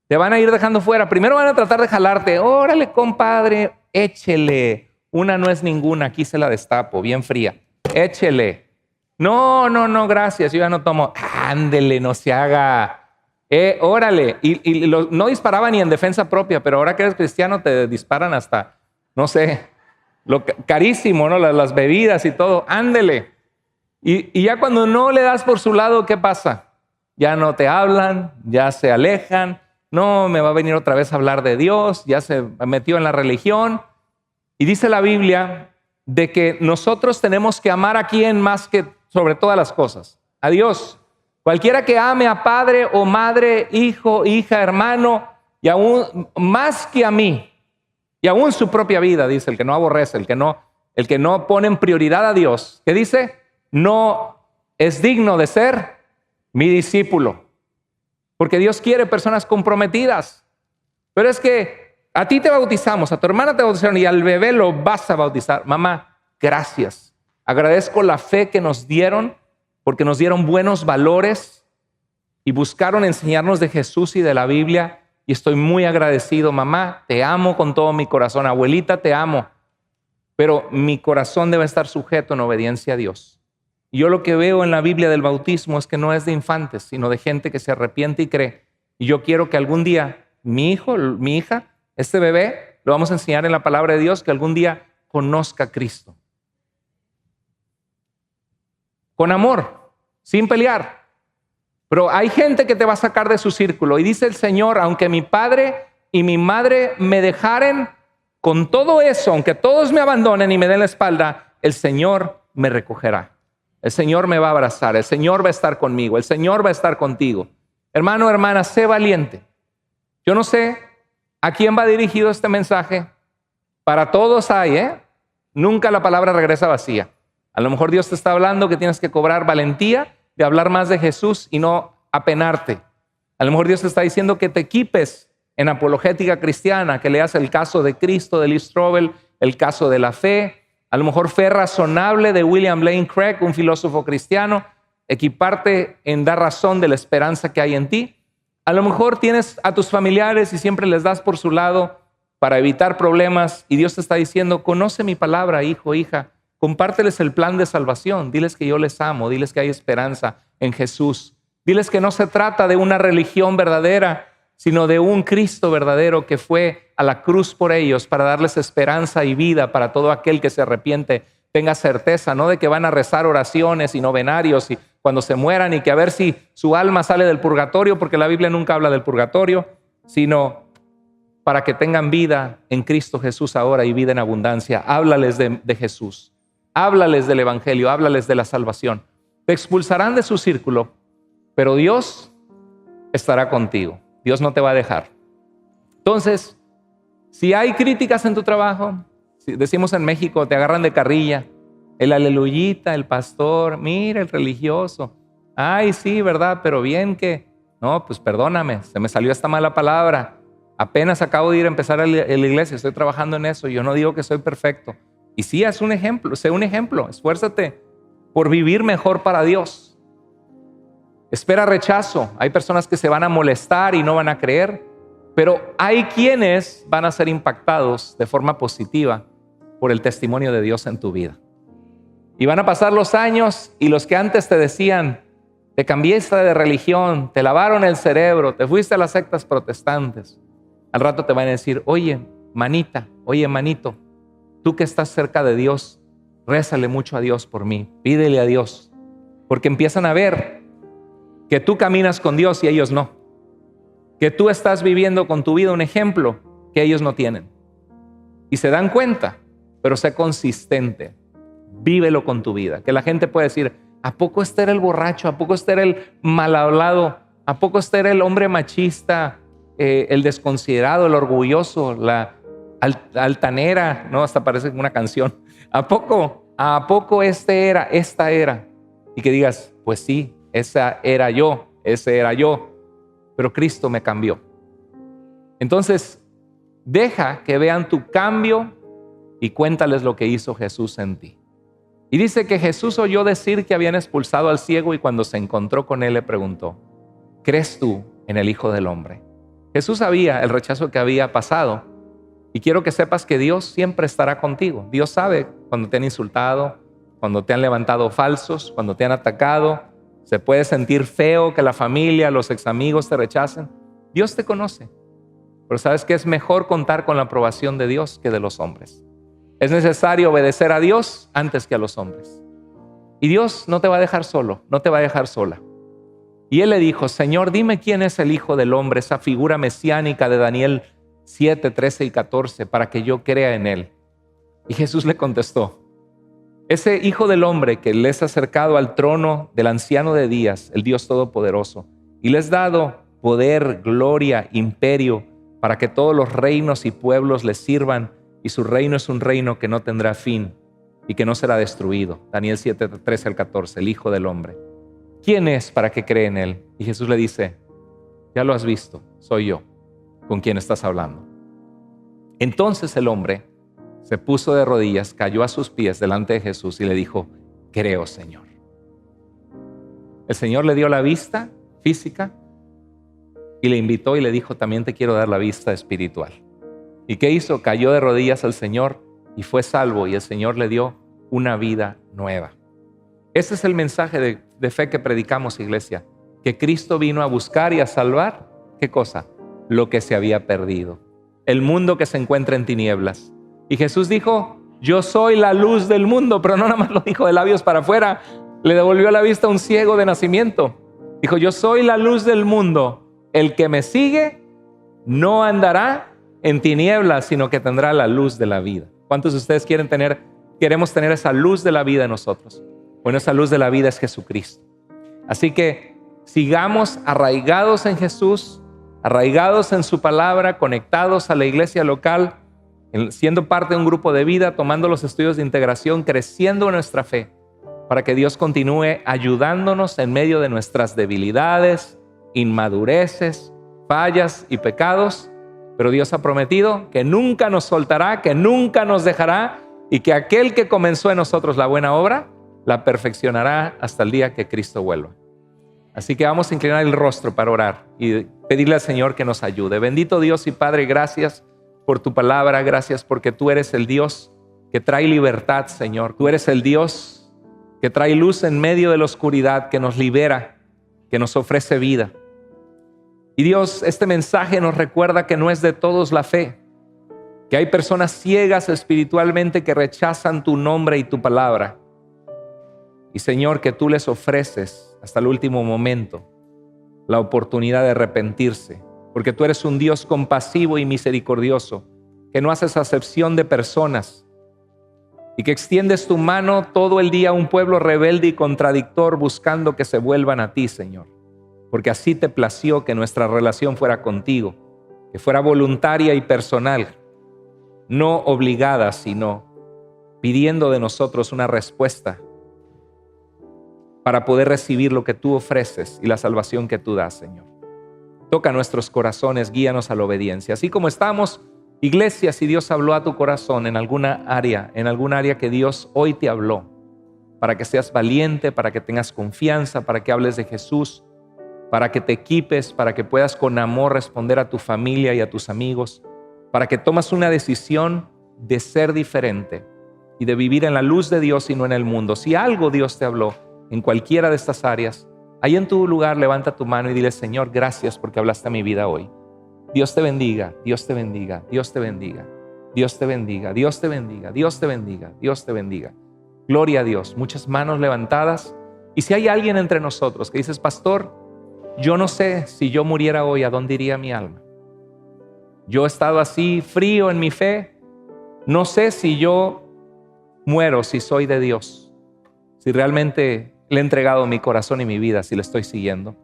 Te van a ir dejando fuera. Primero van a tratar de jalarte. Órale, compadre, échele. Una no es ninguna, aquí se la destapo, bien fría. Échele. No, gracias, yo ya no tomo. Ándele, no se haga. Órale. No disparaban ni en defensa propia, pero ahora que eres cristiano te disparan hasta, no sé, carísimo, ¿no? Las bebidas y todo. Ándele. Y ya cuando no le das por su lado, ¿qué pasa? Ya no te hablan, ya se alejan. No, me va a venir otra vez a hablar de Dios, ya se metió en la religión. Y dice la Biblia de que nosotros tenemos que amar a quien más que sobre todas las cosas, a Dios. Cualquiera que ame a padre o madre, hijo, hija, hermano, y aún más que a mí, y aún su propia vida, dice, el que no aborrece, el que no pone en prioridad a Dios, ¿qué dice? No es digno de ser mi discípulo. Porque Dios quiere personas comprometidas. Pero es que a ti te bautizamos, a tu hermana te bautizaron y al bebé lo vas a bautizar. Mamá, gracias. Agradezco la fe que nos dieron porque nos dieron buenos valores y buscaron enseñarnos de Jesús y de la Biblia. Y estoy muy agradecido. Mamá, te amo con todo mi corazón. Abuelita, te amo. Pero mi corazón debe estar sujeto en obediencia a Dios. Y yo lo que veo en la Biblia del bautismo es que no es de infantes, sino de gente que se arrepiente y cree. Y yo quiero que algún día mi hijo, mi hija, este bebé, lo vamos a enseñar en la palabra de Dios, que algún día conozca a Cristo. Con amor, sin pelear. Pero hay gente que te va a sacar de su círculo. Y dice el Señor, aunque mi padre y mi madre me dejaren, con todo eso, aunque todos me abandonen y me den la espalda, el Señor me recogerá. El Señor me va a abrazar. El Señor va a estar conmigo. El Señor va a estar contigo. Hermano, hermana, sé valiente. Yo no sé a quién va dirigido este mensaje. Para todos hay, ¿eh? Nunca la palabra regresa vacía. A lo mejor Dios te está hablando que tienes que cobrar valentía de hablar más de Jesús y no apenarte. A lo mejor Dios te está diciendo que te equipes en apologética cristiana, que leas el caso de Cristo de Lee Strobel, el caso de la fe, a lo mejor Fe razonable de William Lane Craig, un filósofo cristiano, equiparte en dar razón de la esperanza que hay en ti. A lo mejor tienes a tus familiares y siempre les das por su lado para evitar problemas y Dios te está diciendo, conoce mi palabra, hijo, hija, compárteles el plan de salvación, diles que yo les amo, diles que hay esperanza en Jesús, diles que no se trata de una religión verdadera, sino de un Cristo verdadero que fue a la cruz por ellos para darles esperanza y vida para todo aquel que se arrepiente, tenga certeza, no de que van a rezar oraciones y novenarios y cuando se mueran y que a ver si su alma sale del purgatorio, porque la Biblia nunca habla del purgatorio, sino para que tengan vida en Cristo Jesús ahora y vida en abundancia. Háblales de Jesús, háblales del Evangelio, háblales de la salvación. Te expulsarán de su círculo, pero Dios estará contigo. Dios no te va a dejar. Entonces, si hay críticas en tu trabajo, si decimos en México, te agarran de carrilla, el aleluyita, el pastor, mira el religioso, ay sí, ¿verdad? Pero bien que, no, pues perdóname, se me salió esta mala palabra, apenas acabo de ir a empezar a la iglesia, estoy trabajando en eso, yo no digo que soy perfecto. Y sí, haz un ejemplo, sé un ejemplo, esfuérzate por vivir mejor para Dios. Espera rechazo. Hay personas que se van a molestar y no van a creer, pero hay quienes van a ser impactados de forma positiva por el testimonio de Dios en tu vida. Y van a pasar los años y los que antes te decían, te cambiaste de religión, te lavaron el cerebro, te fuiste a las sectas protestantes, al rato te van a decir, oye, manita, oye, manito, tú que estás cerca de Dios, rézale mucho a Dios por mí, pídele a Dios, porque empiezan a ver que tú caminas con Dios y ellos no. Que tú estás viviendo con tu vida un ejemplo que ellos no tienen. Y se dan cuenta, pero sé consistente. Vívelo con tu vida. Que la gente puede decir, ¿a poco este era el borracho? ¿A poco este era el mal hablado? ¿A poco este era el hombre machista? El desconsiderado, el orgulloso, la altanera, ¿no? Hasta parece una canción. ¿A poco esta era? Y que digas, pues sí, esa era yo, ese era yo, pero Cristo me cambió. Entonces, deja que vean tu cambio y cuéntales lo que hizo Jesús en ti. Y dice que Jesús oyó decir que habían expulsado al ciego y cuando se encontró con él le preguntó, ¿crees tú en el Hijo del Hombre? Jesús sabía el rechazo que había pasado y quiero que sepas que Dios siempre estará contigo. Dios sabe cuando te han insultado, cuando te han levantado falsos, cuando te han atacado. Se puede sentir feo que la familia, los ex amigos te rechacen. Dios te conoce. Pero sabes que es mejor contar con la aprobación de Dios que de los hombres. Es necesario obedecer a Dios antes que a los hombres. Y Dios no te va a dejar solo, no te va a dejar sola. Y él le dijo, Señor, dime quién es el Hijo del Hombre, esa figura mesiánica de Daniel 7, 13 y 14, para que yo crea en él. Y Jesús le contestó, ese Hijo del Hombre que les ha acercado al trono del anciano de días, el Dios Todopoderoso, y les ha dado poder, gloria, imperio, para que todos los reinos y pueblos les sirvan, y su reino es un reino que no tendrá fin y que no será destruido. Daniel 7, 13 al 14, el Hijo del Hombre. ¿Quién es para que cree en él? Y Jesús le dice, ya lo has visto, soy yo, con quien estás hablando. Entonces el hombre se puso de rodillas, cayó a sus pies delante de Jesús y le dijo, creo, Señor. El Señor le dio la vista física y le invitó y le dijo, también te quiero dar la vista espiritual. ¿Y qué hizo? Cayó de rodillas al Señor y fue salvo y el Señor le dio una vida nueva. Ese es el mensaje de fe que predicamos, iglesia. Que Cristo vino a buscar y a salvar, ¿qué cosa? Lo que se había perdido. El mundo que se encuentra en tinieblas. Y Jesús dijo, yo soy la luz del mundo, pero no nada más lo dijo de labios para afuera. Le devolvió la vista a un ciego de nacimiento. Dijo, yo soy la luz del mundo. El que me sigue no andará en tinieblas, sino que tendrá la luz de la vida. ¿Cuántos de ustedes queremos tener esa luz de la vida en nosotros? Bueno, esa luz de la vida es Jesucristo. Así que sigamos arraigados en Jesús, arraigados en su palabra, conectados a la iglesia local, siendo parte de un grupo de vida, tomando los estudios de integración, creciendo en nuestra fe, para que Dios continúe ayudándonos en medio de nuestras debilidades, inmadureces, fallas y pecados. Pero Dios ha prometido que nunca nos soltará, que nunca nos dejará, y que aquel que comenzó en nosotros la buena obra, la perfeccionará hasta el día que Cristo vuelva. Así que vamos a inclinar el rostro para orar y pedirle al Señor que nos ayude. Bendito Dios y Padre, gracias por tu palabra, gracias porque tú eres el Dios que trae libertad, Señor. Tú eres el Dios que trae luz en medio de la oscuridad, que nos libera, que nos ofrece vida. Y Dios, este mensaje nos recuerda que no es de todos la fe, que hay personas ciegas espiritualmente que rechazan tu nombre y tu palabra. Y Señor, que tú les ofreces hasta el último momento la oportunidad de arrepentirse, porque tú eres un Dios compasivo y misericordioso, que no haces acepción de personas y que extiendes tu mano todo el día a un pueblo rebelde y contradictor buscando que se vuelvan a ti, Señor. Porque así te plació que nuestra relación fuera contigo, que fuera voluntaria y personal, no obligada, sino pidiendo de nosotros una respuesta para poder recibir lo que tú ofreces y la salvación que tú das, Señor. Toca nuestros corazones, guíanos a la obediencia. Así como estamos, iglesia, si Dios habló a tu corazón en alguna área que Dios hoy te habló, para que seas valiente, para que tengas confianza, para que hables de Jesús, para que te equipes, para que puedas con amor responder a tu familia y a tus amigos, para que tomes una decisión de ser diferente y de vivir en la luz de Dios y no en el mundo. Si algo Dios te habló en cualquiera de estas áreas, ahí en tu lugar levanta tu mano y dile, Señor, gracias porque hablaste a mi vida hoy. Dios te bendiga, Dios te bendiga, Dios te bendiga, Dios te bendiga, Dios te bendiga, Dios te bendiga, Dios te bendiga. Gloria a Dios, muchas manos levantadas. Y si hay alguien entre nosotros que dices, pastor, yo no sé si yo muriera hoy, ¿a dónde iría mi alma? Yo he estado así frío en mi fe. No sé si yo muero, si soy de Dios, si realmente le he entregado mi corazón y mi vida, si le estoy siguiendo.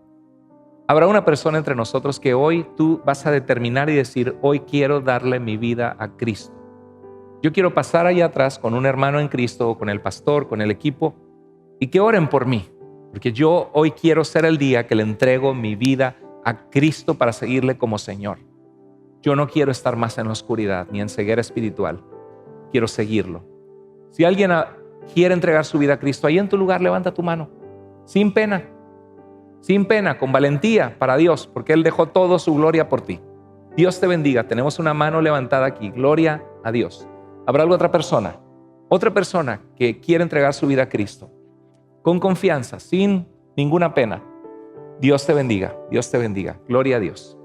Habrá una persona entre nosotros que hoy tú vas a determinar y decir, hoy quiero darle mi vida a Cristo. Yo quiero pasar allá atrás con un hermano en Cristo, o con el pastor, con el equipo, y que oren por mí. Porque yo hoy quiero ser el día que le entrego mi vida a Cristo para seguirle como Señor. Yo no quiero estar más en la oscuridad ni en ceguera espiritual. Quiero seguirlo. Si alguien quiere entregar su vida a Cristo, ahí en tu lugar levanta tu mano. Sin pena, con valentía para Dios, porque Él dejó todo su gloria por ti. Dios te bendiga. Tenemos una mano levantada aquí. Gloria a Dios. ¿Habrá alguna otra persona que quiere entregar su vida a Cristo? Con confianza, sin ninguna pena. Dios te bendiga, Dios te bendiga. Gloria a Dios,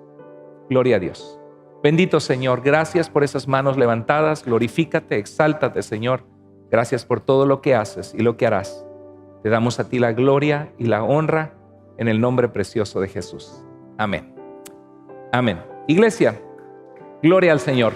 gloria a Dios. Bendito Señor, gracias por esas manos levantadas. Glorifícate, exáltate, Señor. Gracias por todo lo que haces y lo que harás. Te damos a ti la gloria y la honra en el nombre precioso de Jesús. Amén. Amén. Iglesia, gloria al Señor.